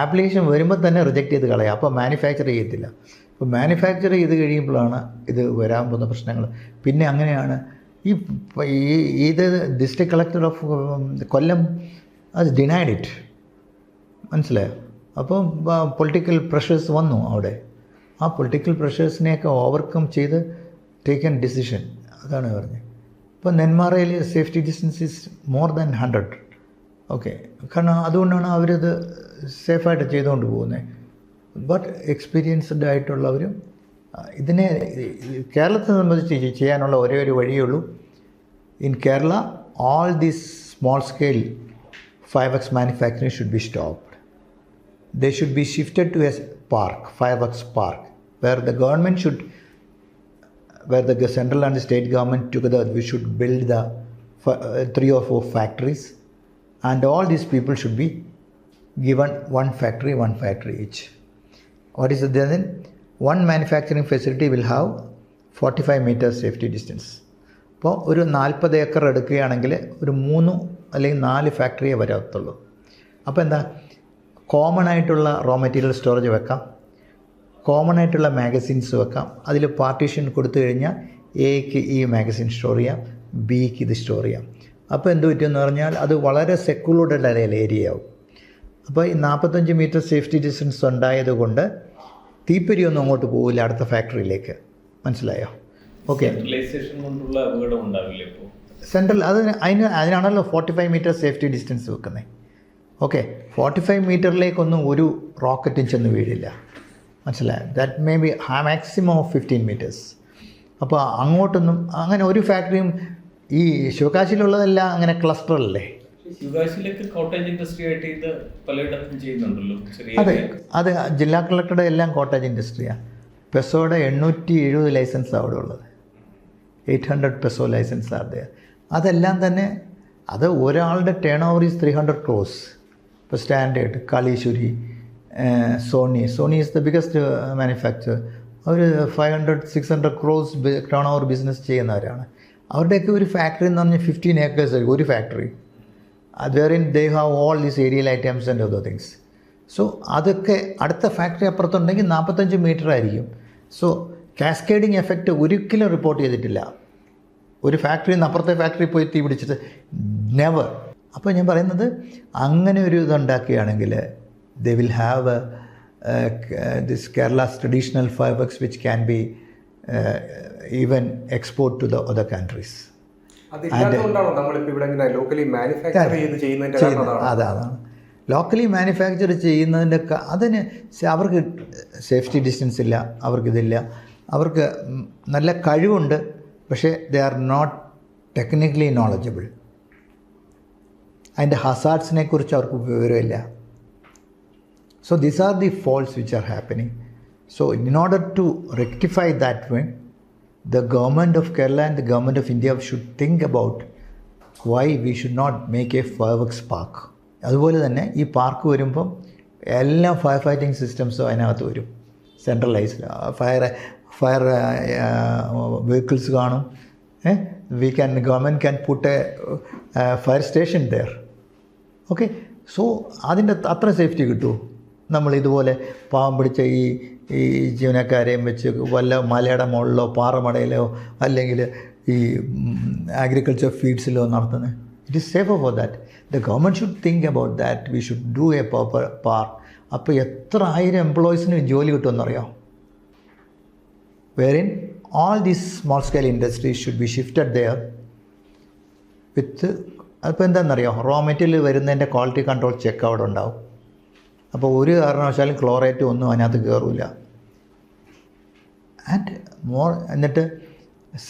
ആപ്ലിക്കേഷൻ വരുമ്പോൾ തന്നെ റിജക്റ്റ് ചെയ്ത് കളയുക. അപ്പോൾ മാനുഫാക്ചർ ചെയ്യത്തില്ല. അപ്പോൾ മാനുഫാക്ചർ ചെയ്ത് കഴിയുമ്പോഴാണ് ഇത് വരാൻ പോകുന്ന പ്രശ്നങ്ങൾ. പിന്നെ അങ്ങനെയാണ് ഇത് ഡിസ്ട്രിക്ട് കളക്ടർ ഓഫ് കൊല്ലം അത് ഡിനൈഡ് ഇറ്റ്. മനസ്സിലായോ? അപ്പോൾ പൊളിറ്റിക്കൽ പ്രഷേഴ്സ് വന്നു അവിടെ. ആ പൊളിറ്റിക്കൽ പ്രഷേഴ്സിനെയൊക്കെ ഓവർകം ചെയ്ത് ടേക്കൻ ഡിസിഷൻ. അതാണ് പറഞ്ഞത്. ഇപ്പോൾ നെന്മാറയിൽ safety distance is more than 100. Okay, കാരണം അതുകൊണ്ടാണ് അവരത് സേഫായിട്ട് ചെയ്തുകൊണ്ട് പോകുന്നത്. ബട്ട് എക്സ്പീരിയൻസ്ഡ് ആയിട്ടുള്ളവരും ഇതിനെ കേരളത്തെ സംബന്ധിച്ച് ചെയ്യാനുള്ള ഒരേ ഒരു വഴിയേ ഉള്ളൂ. In Kerala all these small scale 5X manufacturing should be stopped. They should be shifted to a park, 5X park, where the government should, where the central and the state government together, we should build the 3 or 4 factories, and all these people should be given one factory each. What is it then? One manufacturing facility will have 45 meters safety distance. അപ്പോൾ ഒരു 40 acre എടുക്കുകയാണെങ്കിൽ ഒരു 3 അല്ലെങ്കിൽ 4 ഫാക്ടറിയേ വരത്തുള്ളൂ. അപ്പോൾ എന്താ, common ആയിട്ടുള്ള raw material storage വെക്കാം, കോമൺ ആയിട്ടുള്ള മാഗസിൻസ് വെക്കാം. അതിൽ പാർട്ടീഷൻ കൊടുത്തു കഴിഞ്ഞാൽ എക്ക് ഈ മാഗസിൻ സ്റ്റോർ ചെയ്യാം, ബിക്ക് ഇത് സ്റ്റോർ ചെയ്യാം. അപ്പോൾ എന്ത് പറ്റുമെന്ന് പറഞ്ഞാൽ അത് വളരെ സെക്യൂർഡ് ഏരിയ ആവും. അപ്പോൾ ഈ 45 മീറ്റർ സേഫ്റ്റി ഡിസ്റ്റൻസ് ഉണ്ടായതുകൊണ്ട് തീപ്പൊരിയൊന്നും അങ്ങോട്ട് പോകില്ല അടുത്ത ഫാക്ടറിയിലേക്ക്. മനസ്സിലായോ? ഓക്കെ, സെൻട്രലൈസേഷൻ കൊണ്ടുള്ള അപകടം ഉണ്ടാവില്ല ഇപ്പോൾ സെൻട്രൽ അതിനാണല്ലോ 45 മീറ്റർ സേഫ്റ്റി ഡിസ്റ്റൻസ് വെക്കുന്നത്. ഓക്കെ, 45 മീറ്ററിലേക്കൊന്നും ഒരു റോക്കറ്റും ചെന്ന് വീഴില്ല. മനസ്സിലായോ? That may be maximum of 15 meters. അപ്പോൾ അങ്ങോട്ടൊന്നും അങ്ങനെ ഒരു ഫാക്ടറിയും ഈ ശിവകാശിയിലുള്ളതെല്ലാം അങ്ങനെ ക്ലസ്റ്ററല്ലേ. ശിവകാശിയിലേക്ക് കോട്ടേജ് ഇൻഡസ്ട്രി ആയിട്ട് ഇത് പലയിടത്തും ചെയ്യുന്നുണ്ടല്ലോ. അതെ, അത് ജില്ലാ കളക്ടറുടെ എല്ലാം കോട്ടേജ് ഇൻഡസ്ട്രിയാണ്. പെസോയുടെ 870 ലൈസൻസ് അവിടെ ഉള്ളത്. 800 പെസോ ലൈസൻസ് ആണ്. അതെല്ലാം തന്നെ അത് ഒരാളുടെ ടേൺ ഓവർ ഈസ് 300 crores. ഇപ്പോൾ standard, Kaliswari, Sony is the biggest manufacture. അവർ 500-600 crores ടേൺ ഓവർ ബിസിനസ് ചെയ്യുന്നവരാണ്. അവരുടെയൊക്കെ ഒരു ഫാക്ടറി എന്ന് പറഞ്ഞാൽ 15 acres ഒരു ഫാക്ടറി. Wherein they have all these aerial items and other things. So അതൊക്കെ അടുത്ത ഫാക്ടറി അപ്പുറത്തുണ്ടെങ്കിൽ 45 മീറ്റർ ആയിരിക്കും. സോ കാസ്കേഡിങ് എഫക്റ്റ് ഒരിക്കലും റിപ്പോർട്ട് ചെയ്തിട്ടില്ല. ഒരു ഫാക്ടറിയിൽ നിന്ന് അപ്പുറത്തെ ഫാക്ടറി പോയി തീ പിടിച്ചിട്ട് നെവർ. അപ്പോൾ ഞാൻ പറയുന്നത് അങ്ങനെ ഒരു ഇതുണ്ടാക്കുകയാണെങ്കിൽ they will have this Kerala's traditional 5X which can be even export to the other countries. അതാണ് ലോക്കലി മാനുഫാക്ചർ ചെയ്യുന്നതിൻ്റെ അതിന് അവർക്ക് സേഫ്റ്റി ഡിസ്റ്റൻസ് ഇല്ല, അവർക്കിതില്ല. അവർക്ക് നല്ല കഴിവുണ്ട്, പക്ഷേ they are not technically knowledgeable. അതിൻ്റെ ഹസാർഡ്സിനെ കുറിച്ച് അവർക്ക് വിവരമില്ല. So these are the faults which are happening. So in order to rectify that way, the government of Kerala and the government of India should think about why we should not make a 5X park. അതുപോലെ തന്നെ ഈ park വരുമ്പം എല്ലാ fire fighting സിസ്റ്റംസും അതിനകത്ത് വരും. Centralised fire vehicles കാണും. Government can put a fire station there. Okay, so അതിൻ്റെ അത്ര സേഫ്റ്റി കിട്ടുമോ? നമ്മൾ ഇതുപോലെ പാവം പിടിച്ച ഈ ജീവനക്കാരെയും വെച്ച് വല്ല മലയുടെ മുകളിലോ പാറമടയിലോ അല്ലെങ്കിൽ ഈ അഗ്രികൾച്ചർ ഫീൽഡ്സിലോ നടത്തുന്നത്? It is safer for that. The government should think about that. We should do a proper park. അപ്പോൾ എത്ര 1000 എംപ്ലോയീസിന് ജോലി കിട്ടുമെന്നറിയാം. Wherein all these small scale industries should be shifted there with. അപ്പോൾ എന്താണെന്നറിയാം, റോ മെറ്റീരിയൽ വരുന്നതിൻ്റെ ക്വാളിറ്റി കൺട്രോൾ ചെക്ക് അവിടെ ഉണ്ടാവും. അപ്പോൾ ഒരു കാരണവശാലും ക്ലോറേറ്റ് ഒന്നും അതിനകത്ത് കയറില്ല. എന്നിട്ട്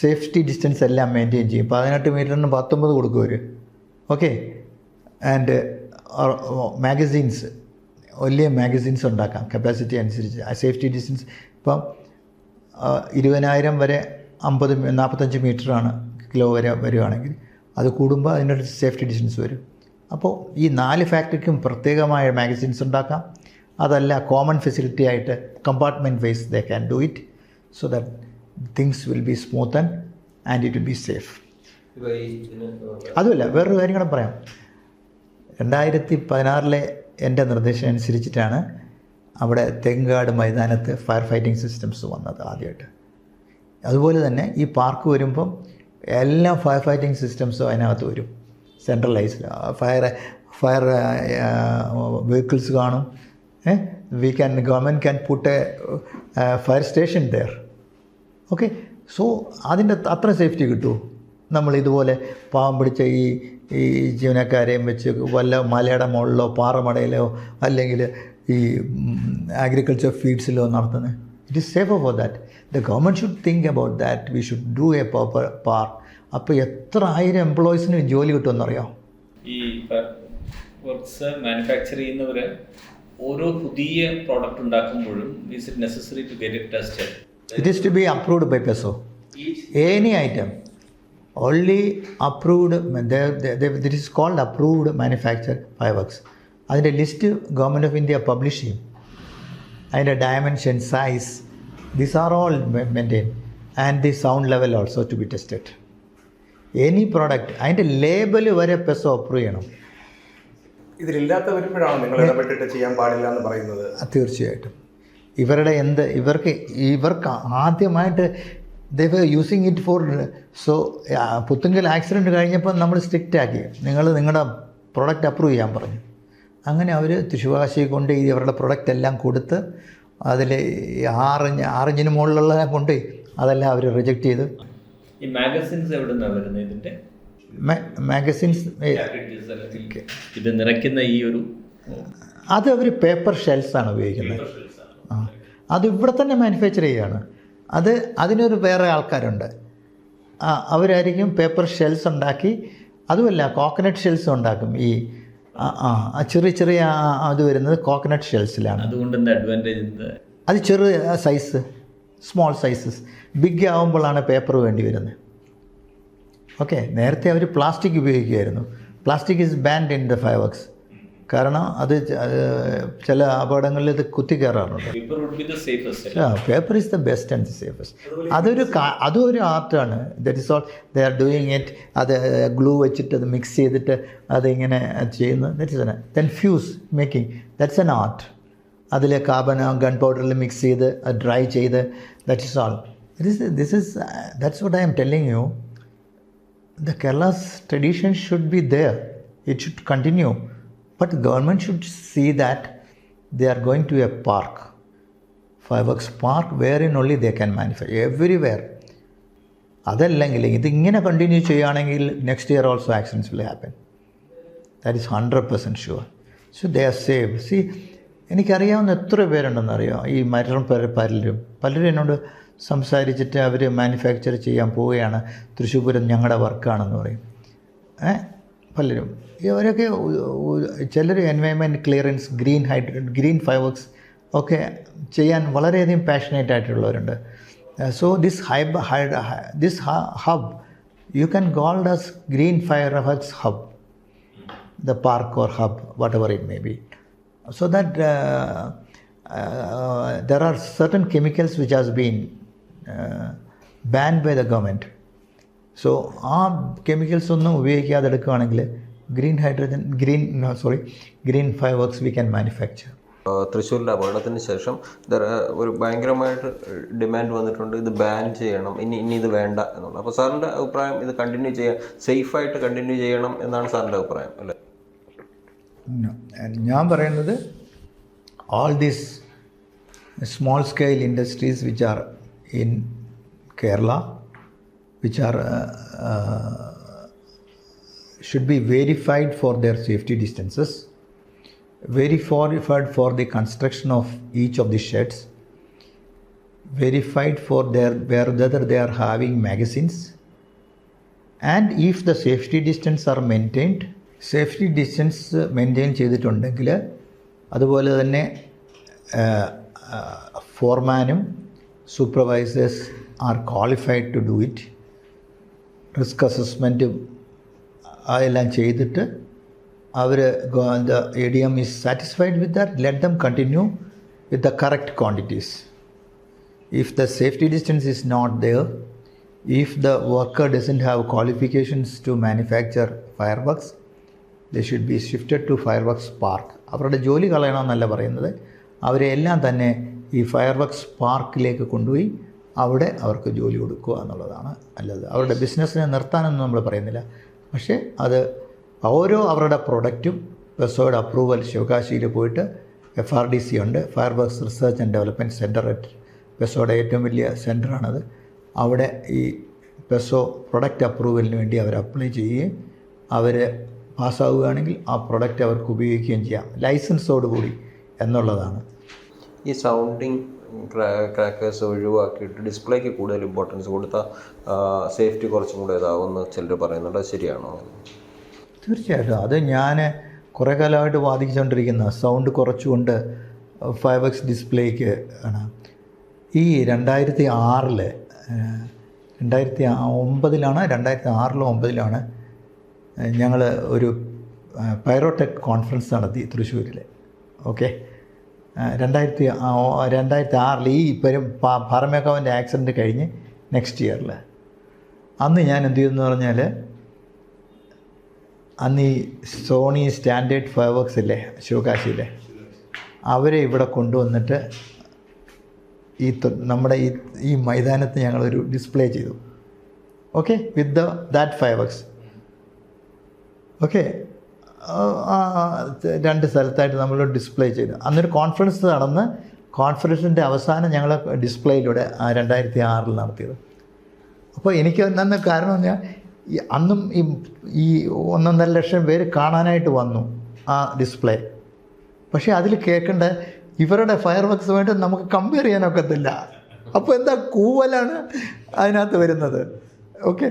സേഫ്റ്റി ഡിസ്റ്റൻസ് എല്ലാം മെയിൻറ്റെയിൻ ചെയ്യും. 18 മീറ്ററിന് 19 കൊടുക്കും അവർ. ഓക്കെ, ആൻഡ് മാഗസീൻസ്, വലിയ മാഗസീൻസ് ഉണ്ടാക്കാം കപ്പാസിറ്റി അനുസരിച്ച്. ആ സേഫ്റ്റി ഡിസ്റ്റൻസ് ഇപ്പം 20,000 വരെ 45 മീറ്ററാണ് കിലോ വരെ വരുവാണെങ്കിൽ അത് കൂടുമ്പോൾ അതിൻ്റെ സേഫ്റ്റി ഡിസ്റ്റൻസ് വരും. അപ്പോൾ ഈ 4 ഫാക്ടറിക്കും പ്രത്യേകമായ മാഗസീൻസ് ഉണ്ടാക്കാം. അതല്ല, കോമൺ ഫെസിലിറ്റി ആയിട്ട് compartment wise they can do it, so that things will be smoothen and it will be safe. അതുമല്ല, വേറൊരു കാര്യം കൂടെ പറയാം. 2016 എൻ്റെ നിർദ്ദേശം അനുസരിച്ചിട്ടാണ് അവിടെ തെങ്കാട് മൈതാനത്ത് ഫയർ ഫൈറ്റിംഗ് സിസ്റ്റംസ് വന്നത് ആദ്യമായിട്ട്. അതുപോലെ തന്നെ ഈ പാർക്ക് വരുമ്പം എല്ലാ ഫയർ ഫൈറ്റിംഗ് സിസ്റ്റംസും അതിനകത്ത് വരും. സെൻട്രലൈസ്ഡ് ഫയർ വെഹിക്കിൾസ് കാണും. government can put a fire station there. Okay, so അതിൻ്റെ അത്ര സേഫ്റ്റി കിട്ടുമോ? നമ്മൾ ഇതുപോലെ പാവം പിടിച്ച ഈ ജീവനക്കാരെയും വെച്ച് വല്ല മലയുടെ മുകളിലോ പാറമടയിലോ അല്ലെങ്കിൽ ഈ അഗ്രികൾച്ചർ ഫീൽഡ്സിലോ നടത്തുന്നത്? It is safe four that. The government should think about that. We should do a proper park. അപ്പോൾ എത്ര ആയിരം എംപ്ലോയീസിന് ജോലി കിട്ടുമെന്നറിയാം. ഈ വർക്ക്സ് മാനുഫാക്ചർ ചെയ്യുന്നവർ ഓരോ പുതിയ പ്രോഡക്റ്റ് ഉണ്ടാക്കുമ്പോഴും is it necessary to get it tested? It is to be approved by PESO. Any item, only approved. This is called approved manufactured fireworks. അതിൻ്റെ list government of India publish ചെയ്യും. അതിൻ്റെ dimension, size, these are all maintain and the sound level also to be tested. Any product അതിൻ്റെ label വരെ PESO approve ചെയ്യണം. ഇതിലില്ലാത്ത വരുമ്പോഴാണ് നിങ്ങൾ ഇടപെട്ടിട്ട് ചെയ്യാൻ പാടില്ല എന്ന് പറയുന്നത്? തീർച്ചയായിട്ടും. ഇവർക്ക് ആദ്യമായിട്ട് they were using it for, so Puttingal accident കഴിഞ്ഞപ്പോൾ നമ്മൾ സ്ട്രിക്റ്റ് ആക്കി, നിങ്ങളുടെ പ്രൊഡക്റ്റ് അപ്രൂവ് ചെയ്യാൻ പറഞ്ഞു. അങ്ങനെ അവർ ശിവകാശി കൊണ്ട് ഇവരുടെ പ്രൊഡക്റ്റ് എല്ലാം കൊടുത്ത് അതിൽ 6 ഇഞ്ചിന് മുകളിലുള്ള കൊണ്ട് അതെല്ലാം അവർ റിജക്റ്റ് ചെയ്ത്. ഈ മാഗസിൻസ് എവിടെ നിന്നാണ് വരുന്നത് ഇതിൻ്റെ? മാഗസിൻസ് ഇത് നിറയ്ക്കുന്ന ഈ ഒരു അത് അവർ പേപ്പർ ഷെൽസാണ് ഉപയോഗിക്കുന്നത്. അത് ഇവിടെ തന്നെ മാനുഫാക്ചർ ചെയ്യുകയാണ്. അതിനൊരു വേറെ ആൾക്കാരുണ്ട്, അവരായിരിക്കും പേപ്പർ ഷെൽസ് ഉണ്ടാക്കി. അതുമല്ല, കോക്കനട്ട് ഷെൽസ് ഉണ്ടാക്കും. ഈ ചെറിയ അത് വരുന്നത് കോക്കനട്ട് ഷെൽസിലാണ്. അതുകൊണ്ട് എന്താ അഡ്വാൻറ്റേജ്? അത് ചെറിയ സൈസ്, സ്മോൾ സൈസസ്. ബിഗ് ആകുമ്പോഴാണ് പേപ്പർ വേണ്ടി വരുന്നത്. ഓക്കെ, നേരത്തെ അവർ പ്ലാസ്റ്റിക് ഉപയോഗിക്കുമായിരുന്നു. Plastic is banned in the fireworks. കാരണം അത് ചില അപകടങ്ങളിൽ ഇത് കുത്തിക്കയറാറുണ്ട്. Paper is the best and the safest. അതൊരു ആർട്ടാണ്. That is all they are doing it. അത് ഗ്ലൂ വെച്ചിട്ട് അത് മിക്സ് ചെയ്തിട്ട് അതിങ്ങനെ ചെയ്യുന്നത്. That is then fuse making, that's an art. അതിൽ കാർബൺ ഗൺ പൗഡറിൽ മിക്സ് ചെയ്ത് അത് ഡ്രൈ ചെയ്ത്, that is all. That's what I am telling you. The Kerala's tradition should be there. It should continue. But the government should see that they are going to a park, fireworks park, wherein only they can manufacture everywhere. അതല്ലെങ്കിൽ ഇതിങ്ങനെ continue ചെയ്യുകയാണെങ്കിൽ next year also accidents will happen. That is 100% sure. So they are save. C, എനിക്കറിയാവുന്ന എത്ര പേരുണ്ടെന്നറിയാം ഈ പലരും എന്നോട് സംസാരിച്ചിട്ട് അവർ manufacture ചെയ്യാൻ പോവുകയാണ്, തൃശ്ശൂർ പൂരം ഞങ്ങളുടെ വർക്കാണെന്ന് പറയും. പലരും ഇവരൊക്കെ ചിലർ എൻവയോൺമെൻറ്റ് ക്ലിയറൻസ്, ഗ്രീൻ ഫയർവർക്സ് ഒക്കെ ചെയ്യാൻ വളരെയധികം പാഷനേറ്റ് ആയിട്ടുള്ളവരുണ്ട്. So this hub you can called as green fireworks hub, the park or hub, whatever it may be. So that there are certain chemicals which has been banned by the government. So ആ chemicals ഒന്നും ഉപയോഗിക്കാതെ എടുക്കുകയാണെങ്കിൽ green fireworks we can manufacture. തൃശ്ശൂരിലെ അപകടത്തിന് ശേഷം ഒരു ഭയങ്കരമായിട്ട് demand വന്നിട്ടുണ്ട്, ഇത് ബാൻ ചെയ്യണം, ഇനി ഇത് വേണ്ട എന്നുള്ളത്. അപ്പോൾ സാറിൻ്റെ അഭിപ്രായം ഇത് കണ്ടിന്യൂ ചെയ്യാൻ, സേഫായിട്ട് കണ്ടിന്യൂ ചെയ്യണം എന്നാണ് സാറിൻ്റെ അഭിപ്രായം അല്ലേ? ഞാൻ പറയുന്നത് all these small scale industries which are in Kerala, which are should be verified for their safety distances, verified for the construction of each of the sheds, verified for whether they are having magazines, and if the safety distance are maintained. Safety distance maintain ചെയ്തിട്ടുണ്ടെങ്കിൽ അതുപോലെ തന്നെ ഫോർമാനും supervisors are qualified to do it. Risk അസസ്മെൻറ്റും അതെല്ലാം ചെയ്തിട്ട് അവർ the ADM is satisfied with that, let them continue with the correct quantities. If the safety distance is not there, if the worker doesn't have qualifications to manufacture fireworks, they should be shifted to fireworks park. അവരുടെ ജോലി കളയണമെന്നല്ല പറയുന്നത്, അവരെ എല്ലാം തന്നെ ഈ fireworks പാർക്കിലേക്ക് കൊണ്ടുപോയി അവിടെ അവർക്ക് ജോലി കൊടുക്കുക എന്നുള്ളതാണ്. അല്ലാതെ അവരുടെ ബിസിനസ്സിനെ നിർത്താനൊന്നും നമ്മൾ പറയുന്നില്ല. പക്ഷേ അത് അവരുടെ പ്രൊഡക്റ്റും PESOയുടെ അപ്രൂവൽ ശിവകാശിയിൽ പോയിട്ട് FRDC ഉണ്ട്, fireworks research and development centre at പെസോയുടെ ഏറ്റവും വലിയ സെൻറ്ററാണത്. അവിടെ ഈ പെസോ പ്രൊഡക്റ്റ് അപ്രൂവലിന് വേണ്ടി അവർ അപ്ലൈ ചെയ്യുകയും അവർ പാസ്സാവുകയാണെങ്കിൽ ആ പ്രൊഡക്റ്റ് അവർക്ക് ഉപയോഗിക്കുകയും ചെയ്യാം ലൈസൻസോടുകൂടി എന്നുള്ളതാണ്. ഈ സൗണ്ടിങ് ക്രാക്കേഴ്സ് ഒഴിവാക്കിയിട്ട് ഡിസ്പ്ലേക്ക് കൂടുതൽ ഇമ്പോർട്ടൻസ് കൊടുത്താൽ സേഫ്റ്റി കുറച്ചും കൂടെ ഇതാവുമെന്ന് ചിലർ പറയുന്നുണ്ട്. അത് ശരിയാണോ? തീർച്ചയായിട്ടും അത് ഞാൻ കുറേ കാലമായിട്ട് വാദിച്ചുകൊണ്ടിരിക്കുന്ന സൗണ്ട് കുറച്ചുകൊണ്ട് ഫയർവർക്സ് ഡിസ്പ്ലേക്ക് ആണ്. ഈ 2006 2009 ഞങ്ങൾ ഒരു പൈറോടെക് കോൺഫറൻസ് നടത്തി തൃശ്ശൂരിൽ. ഓക്കെ, 2006 ഈ പാറമേക്കാവിൻ്റെ ആക്സിഡൻറ്റ് കഴിഞ്ഞ് നെക്സ്റ്റ് ഇയറിൽ അന്ന് ഞാൻ എന്ത് ചെയ്തെന്ന് പറഞ്ഞാൽ, അന്ന് ഈ സോണി സ്റ്റാൻഡേർഡ് ഫയർവർക്സ് ഇല്ലേ ശിവകാശിയിലെ, അവരെ ഇവിടെ കൊണ്ടുവന്നിട്ട് നമ്മുടെ ഈ മൈതാനത്ത് ഞങ്ങളൊരു ഡിസ്പ്ലേ ചെയ്തു. Okay, with that fireworks. Okay, 2 സ്ഥലത്തായിട്ട് നമ്മൾ ഡിസ്പ്ലേ ചെയ്തു. അന്നൊരു കോൺഫറൻസ് നടന്ന് കോൺഫറൻസിൻ്റെ അവസാനം ഞങ്ങൾ ഡിസ്പ്ലേയിലൂടെ 2006 നടത്തിയത്. അപ്പോൾ എനിക്ക് അന്ന് കാരണം പറഞ്ഞാൽ അന്നും ഈ 1.5 ലക്ഷം പേര് കാണാനായിട്ട് വന്നു ആ ഡിസ്പ്ലേ. പക്ഷേ അതിൽ കേൾക്കേണ്ട ഇവരുടെ ഫയർ വർക്സുമായിട്ട് നമുക്ക് കമ്പയർ ചെയ്യാനൊക്കത്തില്ല. അപ്പോൾ എന്താ കൂവലാണ് അതിനകത്ത് വരുന്നത്. Okay,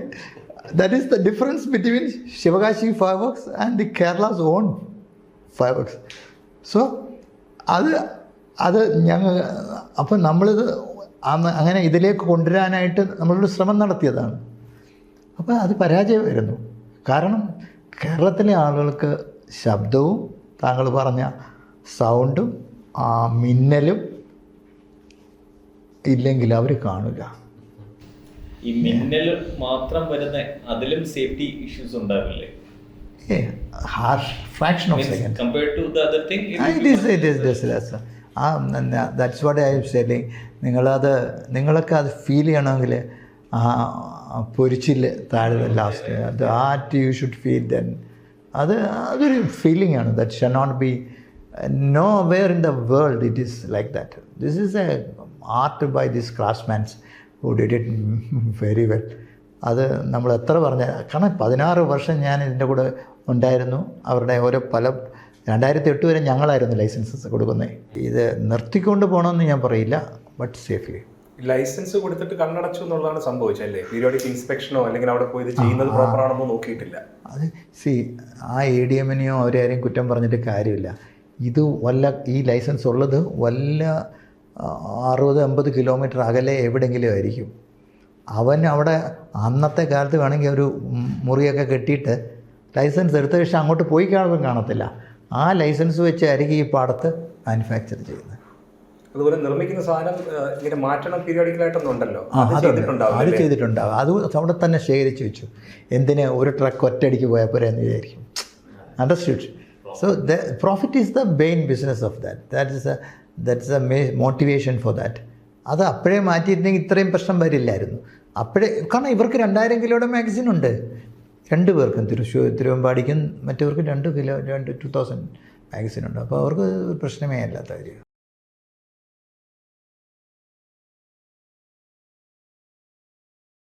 that is the difference between Sivakasi fire works and the Kerala's on fire works. So അത് ഞങ്ങൾ അപ്പം നമ്മളിത് അങ്ങനെ ഇതിലേക്ക് കൊണ്ടുവരാനായിട്ട് നമ്മളൊരു ശ്രമം നടത്തിയതാണ്. അപ്പോൾ അത് പരാജയമായിരുന്നു. കാരണം കേരളത്തിലെ ആളുകൾക്ക് ശബ്ദവും താങ്കൾ പറഞ്ഞ സൗണ്ടും മിന്നലും ഇല്ലെങ്കിൽ അവർ കാണില്ല. ഈ മിന്നൽ മാത്രം വരുന്ന അതിലും സേഫ്റ്റി ഇഷ്യൂസ് ഉണ്ടാവില്ലേ? Fraction of second compared to the other thing, it is less. That's what I am saying. നിങ്ങളൊക്കെ അത് ഫീൽ ചെയ്യണമെങ്കിൽ പൊരിച്ചിൽ താഴെ last that you should feel then. അതൊരു ഫീലിംഗ് ആണ്. That shall not be nowhere in the world it is like that. This is a art by this craftsmans who did it very well. അത് നമ്മൾ എത്ര പറഞ്ഞാൽ, കാരണം 16 വർഷം ഞാൻ ഇതിൻ്റെ കൂടെ ഉണ്ടായിരുന്നു. അവരുടെ ഓരോ 2008 വരെ ഞങ്ങളായിരുന്നു ലൈസൻസസ് കൊടുക്കുന്നത്. ഇത് നിർത്തിക്കൊണ്ട് പോകണമെന്ന് ഞാൻ പറയില്ല, ബട്ട് സേഫ്ലി. ലൈസൻസ് കൊടുത്തിട്ട് കണ്ണടച്ചു എന്നുള്ളതാണ് സംഭവിച്ചല്ലേ? പീരിയോഡിക് ഇൻസ്പെക്ഷനോ അല്ലെങ്കിൽ അവിടെ പോയി ഇത് ചെയ്യുന്നത് പ്രോപ്പർ ആണെന്നോ നോക്കിയിട്ടില്ല. അത് ആ ADM-നെയോ അവരെയും കുറ്റം പറഞ്ഞിട്ട് കാര്യമില്ല. ഇത് ഈ ലൈസൻസ് ഉള്ളത് 60-50 കിലോമീറ്റർ അകലെ എവിടെയെങ്കിലും ആയിരിക്കും. അവൻ അവിടെ അന്നത്തെ കാലത്ത് വേണമെങ്കിൽ ഒരു മുറിയൊക്കെ കെട്ടിയിട്ട് ലൈസൻസ് എടുത്ത ശേഷം അങ്ങോട്ട് പോയി കാണത്തില്ല. ആ ലൈസൻസ് വെച്ചായിരിക്കും ഈ പാടത്ത് മാനുഫാക്ചർ ചെയ്യുന്നത്. അതുപോലെ നിർമ്മിക്കുന്ന സാധനം ഇങ്ങനെ മാറ്റണം പീരിയോഡിക്കലായിട്ടൊന്നും ഉണ്ടല്ലോ. അത് ചെയ്തിട്ടുണ്ടാവും. അത് അവിടെ തന്നെ ശേഖരിച്ച് വെച്ചു. എന്തിന് ഒരു ട്രക്ക് ഒറ്റയടിക്ക് പോയാൽ പോരെ എന്ന് വിചാരിക്കും. Understood? So the profit is the main business of that's A motivation for that. അത് അപ്പോഴേ മാറ്റിയിരുന്നെങ്കിൽ ഇത്രയും പ്രശ്നം വരില്ലായിരുന്നു. കാരണം ഇവർക്ക് 2000 കിലോയുടെ മാഗസിൻ ഉണ്ട് 2 പേർക്കും. തിരുവമ്പാടിക്കും മറ്റവർക്ക് 2000 മാഗസിൻ ഉണ്ട്. അപ്പോൾ അവർക്ക് പ്രശ്നമേ അല്ലാത്ത കാര്യം.